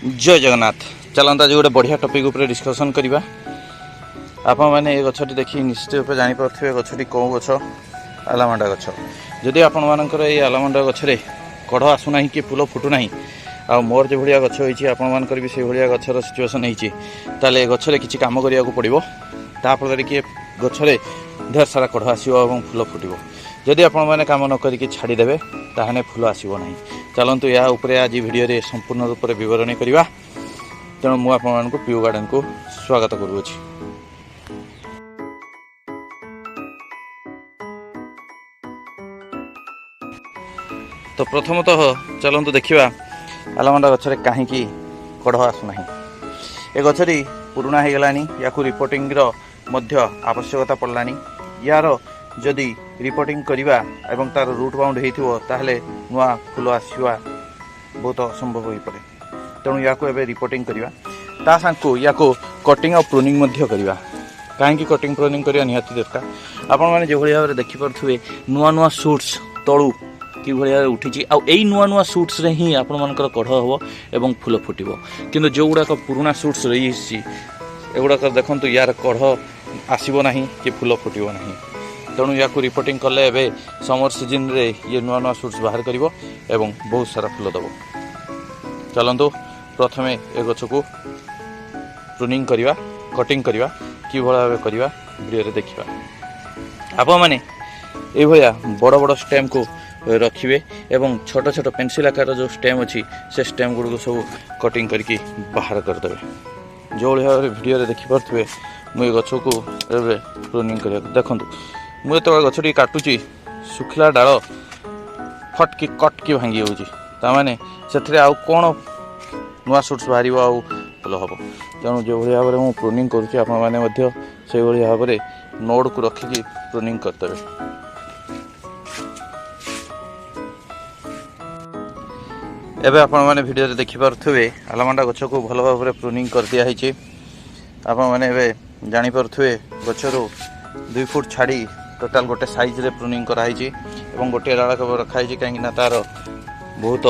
जय जगन्नाथ। चलता आज गोटे बढ़िया टॉपिक उपर डिस्कसन करवा। आपण मैंने ये गछटी देखी निश्चित रूप से जानीपे गछटी कौ गछ आलामांडा गछ। जदि आपण मानकर ये आलामांडा गछरे कढ़ आसुना कि फूल फुटुना आ मोर जो भाया गछ होती आपर भी से भाया गचर सिचुएसन होते गचरे किसी कम करने को पड़ो ताफल कि गचरे ढेर सारा कढ़ आसो और फूल फुटो। जदि आपण मैंने कम न करी छाड़ीदे ताहने फूल आसो ना। चलतु या उपरे आज वीडियो संपूर्ण रूप से बरणी करवा। तेणु मुझे आपण प्यू गार्डन को स्वागत करुँच। तो प्रथमतः चलतु देखा आलामांडा गछरे कहीं कढ़ आसुना। ए गछटी पुराना हो गलानी या रिपोर्टिंग आवश्यकता पड़लानी। यार जदि रिपोर्टिंग करवा एवं तार रूट बाउंड होता नुआ फूल आसवा बहुत असंभव हो पड़े। तेणु या रिपोर्टिंग करवा ता सांग या कटिंग और प्रूनिंग करवा। कहीं कटिंग प्रूनिंग करवा निहाती दरकार। आपण मैंने जो भाव में देखिपे नुआ नुआ सूट्स तलू कि भाया उठी आई नुआ नुआ सूट्स रे ही आपण मानकर कढ़ हम एवं फूल फुटब। किंतु जो गुड़ाक पुराना सूट्स रही एगुड़ाक देखु यार कढ़ आसब ना कि फूल फुटब ना। तेणु या रिपोर्टिंग कले एवं समर सीजन रे ये नुआ नुआ सूट्स बाहर कर बहुत सारा फूल दब। चलतु प्रथमे ए गछ को प्रूनिंग करवा कटिंग करवा कि भाव करवा वीडियो देखा। आपण मैंने ये बड़ बड़ स्टेम को रखिए एवं छोट छोट पेंसिल आकार जो स्टेम अच्छी से स्टेम गुड़ सब कटिंग करके बाहर करदे। जो भाव में वीडियो देखिपे मुझे गछ को प्रूनिंग कर देखूँ मुझे तो गछटी काटुची सुखला डाल फट कि कट कि भांगी होने से आउ कौन नुआ सूट्स बाहर आउ फल हम। तेणु जो भाव में मुझे प्रूनिंग करुँच से भाव में नोड को रखिकी प्रूनिंग करदे। एबे आपण माने वीडियो रे देखि पारथुवे आलामांडा गछ को भल भाव में प्रूनिंग कर दिया है। आपण माने एबे जानि पारथुवे गछरो 2 फुट छाड़ी टोटाल गोटे साइज रे प्रूनिंग कराई एवं गोटे डाल केवल रखाई कहीं तार बहुत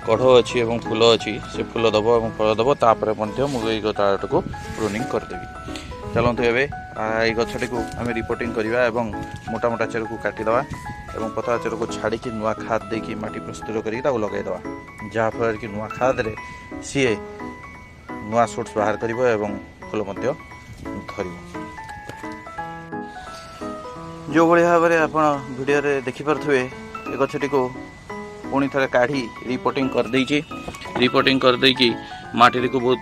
कढ़ अच्छी और फूल अच्छी से फूल दब और फल दब तापर मुझे डालट को प्रूनिंग करदेवी। चलतु एबे ये गछटी को आम रिपोर्टिंग करवा एवं मोटा मोटा चेर को काटिदे और पतला चेर को छाड़ी नुआ खाद देकी माटी प्रस्तुत करके लगेदे जहाँफल कि नुआ खाद रे सी नुआ सूट्स बाहर कर फूल धर। जो भाव में आप वीडियो देखिपे ए गछटी को पुणी थे काढ़ी रिपोर्टिंग करदेकी माटी को बहुत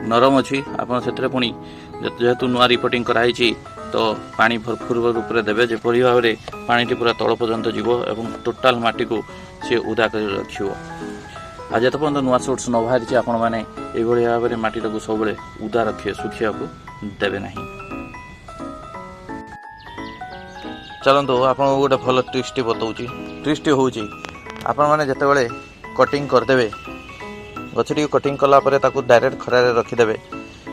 नरम अच्छी आप से पुणी जेहेतु नुआ रिपोर्टिंग कराई तो पानी भरपूर रूप से देवे जेपरी भाव में पानी पूरा तल पर्यंत जीव और टोटाल माटी को सी उदा कर रखियो। आज जो पर्यटन नुआ सूट्स न बाहरी आपण मैंने ये भाव में माटी को सब उदा रखिए सुखिया को देवे ना। चलतु आप गोटे भल ट्रिक्स बताऊँगी। ट्रिक्स हूँ आपण मैंने जिते कटिंग करदे गछटी कटिंग कलापर डायरेक्ट खरार रखिदे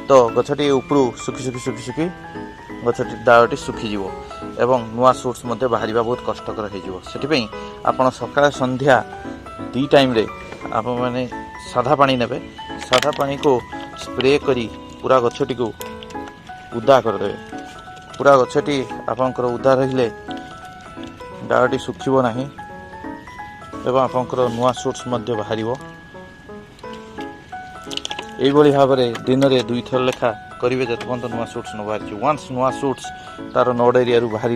तो गछटी उपरू सुखी सुखी सुखी सुखी गछटी डालटी सुखीज एवं नुआ सूट्स बाहर बहुत कष्टकर हो। आपड़ सकाळ संध्या 2 टाइम रे आप मैंने साधा पानी नेबे। साधा पानी को स्प्रे करी पूरा गछटी को उदा करदे। पूरा गछटी आपंकर उदा रहिले डालटी सुखिब नाही एवं आपंकर नुआ सूट्स बाहर। यही भाव में दिन में 2 थर लेखा करेंगे जो पर्यटन नुआ सूट्स न बाहरी। वन्स नुआ सूट्स तार नोड एरिया बाहर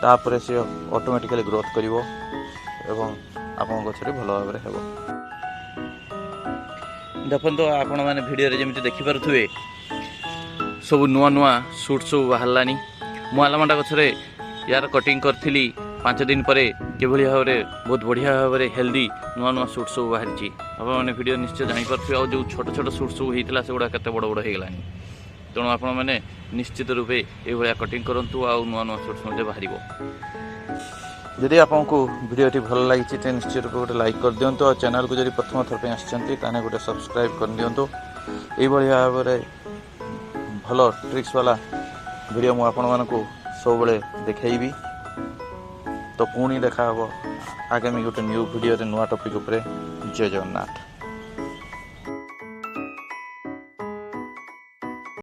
तापर से ऑटोमेटिकली ग्रोथ कर गचरे भल भाव में हो। देखो आपण मैंने वीडियो जमी देखिपे सब नुआ नुआ सूट्स सब बाहरलानी। मु आलामांडा गचरे यार कटिंग करी 5 दिन पर किभली भाव में बहुत बढ़िया भाव में हेल्दी नुआ नुआ सूट सब बाहरी। आप मैंने वीडियो निश्चय जानीपे और जो छोट छोट सूट सब होता से गुड़ा केते बड़ बड़ होगा। तेणु आप मैंने निश्चित रूपे ये कटिंग करूँ आ नुआ नुआ सूट्स बाहर। जदि आपको वीडियो भल लगी तो निश्चित रूप गोटे लाइक कर दिंतु और चैनल को जब प्रथम थर पे आसते गोटे सब्सक्राइब कर दिंतु। ये भाव में भल ट्रिक्स वाला वीडियो मुझे आपण सब देखी। तो पुणी देखा आगामी गोटे न्यू वीडियो नुआ टॉपिक उपरे। जय जगन्नाथ।